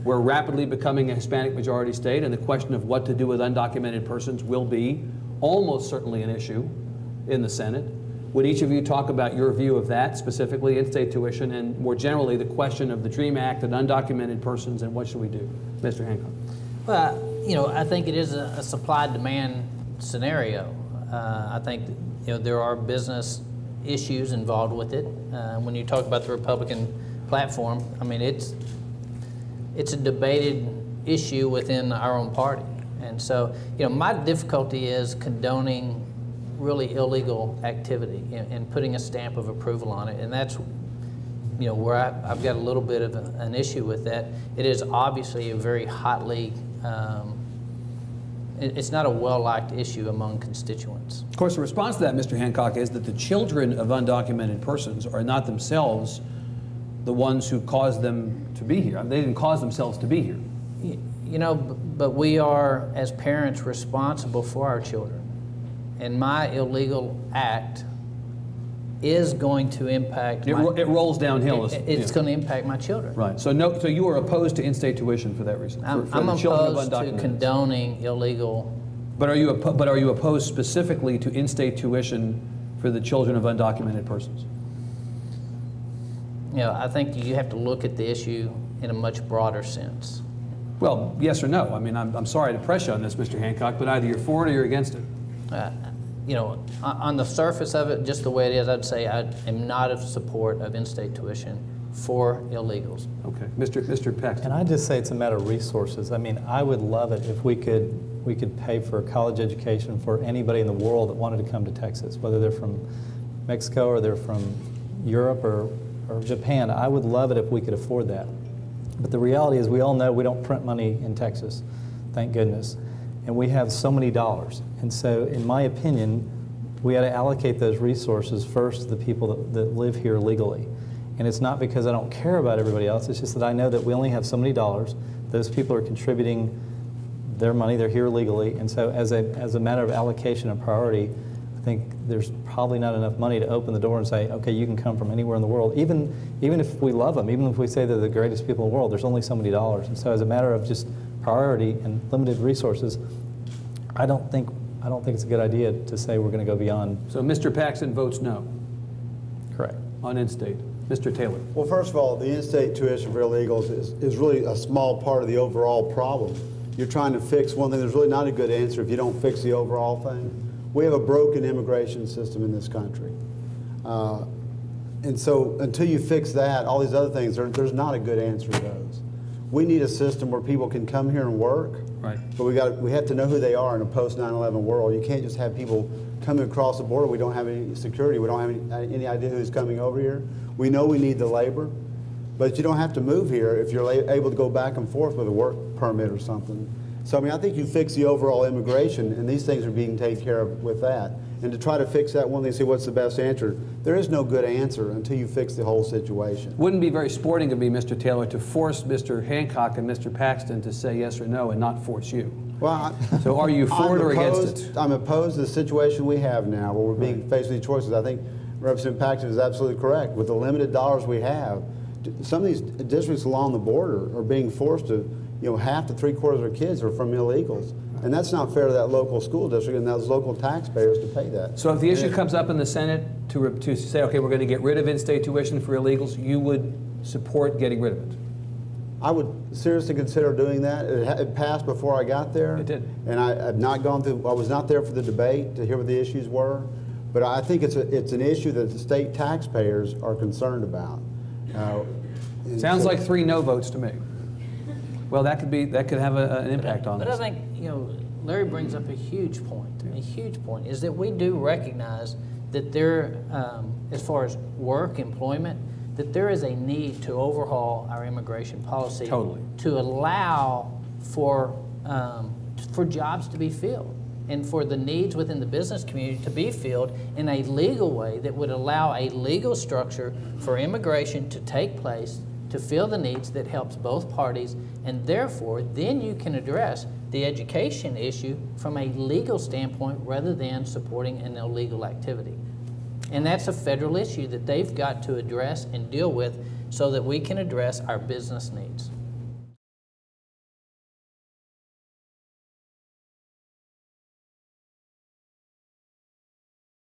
We're rapidly becoming a Hispanic majority state, and the question of what to do with undocumented persons will be almost certainly an issue in the Senate. Would each of you talk about your view of that, specifically in-state tuition, and more generally the question of the DREAM Act and undocumented persons, and what should we do? Mr. Hancock. Well, you know, I think it is a supply-demand scenario. I think, you know, there are business issues involved with it. When you talk about the Republican platform, I mean, it's a debated issue within our own party. And so, you know, my difficulty is condoning really illegal activity and putting a stamp of approval on it. And that's, you know, where I've got a little bit of an issue with that. It is obviously a very hotly, it's not a well-liked issue among constituents. Of course, the response to that, Mr. Hancock, is that the children of undocumented persons are not themselves the ones who caused them to be here. I mean, they didn't cause themselves to be here. You know, but we are, as parents, responsible for our children. And my illegal act is going to impact it rolls downhill. It's going to impact my children. Right. So no. So you are opposed to in-state tuition for that reason. I'm opposed to condoning illegal. But are you opposed specifically to in-state tuition for the children of undocumented persons? You know, I think you have to look at the issue in a much broader sense. Well, yes or no. I mean, I'm sorry to press you on this, Mr. Hancock, but either you're for it or you're against it. You know, on the surface of it, just the way it is, I'd say I am not in support of in-state tuition for illegals. Okay, Mr. Paxton. And I just say it's a matter of resources. I mean, I would love it if we could pay for a college education for anybody in the world that wanted to come to Texas, whether they're from Mexico or they're from Europe or Japan. I would love it if we could afford that. But the reality is, we all know we don't print money in Texas, thank goodness. And we have so many dollars. And so, in my opinion, we ought to allocate those resources first to the people that live here legally. And it's not because I don't care about everybody else, it's just that I know that we only have so many dollars. Those people are contributing their money, they're here legally. And so as a matter of allocation and priority, I think there's probably not enough money to open the door and say, okay, you can come from anywhere in the world. Even if we love them, even if we say they're the greatest people in the world, there's only so many dollars. And so as a matter of just priority and limited resources, I don't think it's a good idea to say we're going to go beyond. So Mr. Paxton votes no. Correct. On in-state. Mr. Taylor. Well, first of all, the in-state tuition for illegals is really a small part of the overall problem. You're trying to fix one thing. There's really not a good answer if you don't fix the overall thing. We have a broken immigration system in this country. And so until you fix that, all these other things, there's not a good answer to those. We need a system where people can come here and work, right? But we have to know who they are in a post-9/11 world. You can't just have people coming across the border. We don't have any security. We don't have any idea who's coming over here. We know we need the labor, but you don't have to move here if you're able to go back and forth with a work permit or something. So I mean, I think you fix the overall immigration, and these things are being taken care of with that. And to try to fix that one thing, see what's the best answer, there is no good answer until you fix the whole situation. Wouldn't be very sporting of me, Mr. Taylor, to force Mr. Hancock and Mr. Paxton to say yes or no and not force you. Well, so are you for it or against it? I'm opposed to the situation we have now where we're being faced with these choices. I think Representative Paxton is absolutely correct. With the limited dollars we have, some of these districts along the border are being forced to, you know, half to three-quarters of their kids are from illegals. And that's not fair to that local school district and those local taxpayers to pay that. So if the issue comes up in the Senate to say, okay, we're going to get rid of in-state tuition for illegals, you would support getting rid of it? I would seriously consider doing that. It passed before I got there. It did. And I've not gone through, I was not there for the debate to hear what the issues were. But I think it's an issue that the state taxpayers are concerned about. Sounds like 3 no votes to me. Well, that could have an impact on this. But I think, you know, Larry brings up a huge point. A huge point is that we do recognize that there, as far as work, employment, that there is a need to overhaul our immigration policy to allow for jobs to be filled and for the needs within the business community to be filled in a legal way that would allow a legal structure for immigration to take place to fill the needs that helps both parties, and therefore then you can address the education issue from a legal standpoint rather than supporting an illegal activity. And that's a federal issue that they've got to address and deal with so that we can address our business needs.